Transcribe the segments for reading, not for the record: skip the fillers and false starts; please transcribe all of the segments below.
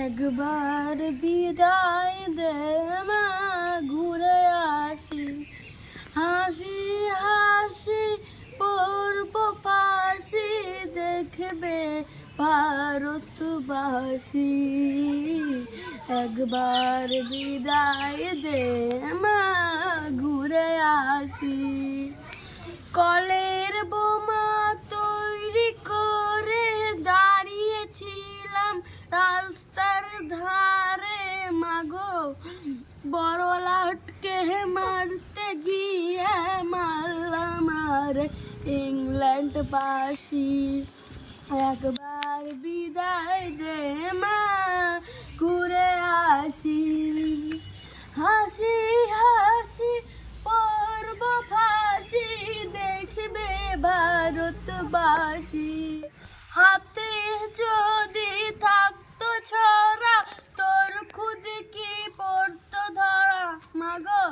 একবার বিদায় দে মা, ঘুরে আসি। হাসি হাসি পড়ব ফাঁসি, দেখবে ভারতবাসী। একবার বিদায় দে মা, ঘুরে আসি। কলের বোমা তৈরি করে দাঁড়িয়েছিলাম রাস্তার ধারে, মাগো বড় লাটকে মারতে গিয়ে মারলাম আর ইংল্যান্ড বাসী। একবার বিদায় দে মা, ঘুরে আসি। হাসি হাসি পড়ব ফাঁসি, দেখবে ভারতবাসী। হাতে যদি থাকতো ছড়া, তোর খুদ কি পড়তো ধরা, মাগো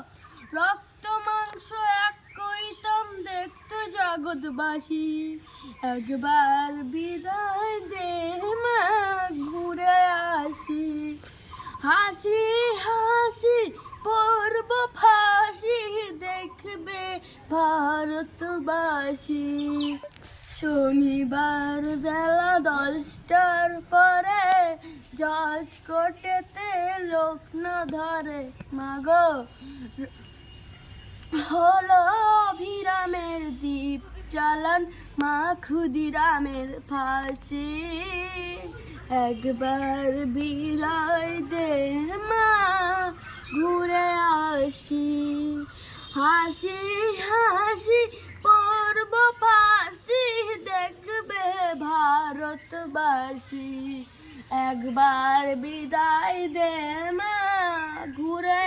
রক্ত মাংস এক কইতাম, দেখতো জগৎবাসী। একবার বিদায় দে মা, ঘুরে আসি। হাসি হাসি পড়ব ফাঁসি, দেখবে ভারতবাসী। শনিবার বেলা 10টার পরে জজ কোর্টেতে লোক না ধরে, মাগো হলো অভিরামের দ্বীপ চালান, মা ক্ষুদিরামের ফাঁসি। একবার বিদায় দে মা, ঘুরে আসি। হাসি হাসি পড়ব ফাঁসি, দেখবে ভারতবাসী। একবার বিদায় দে মা, ঘুরে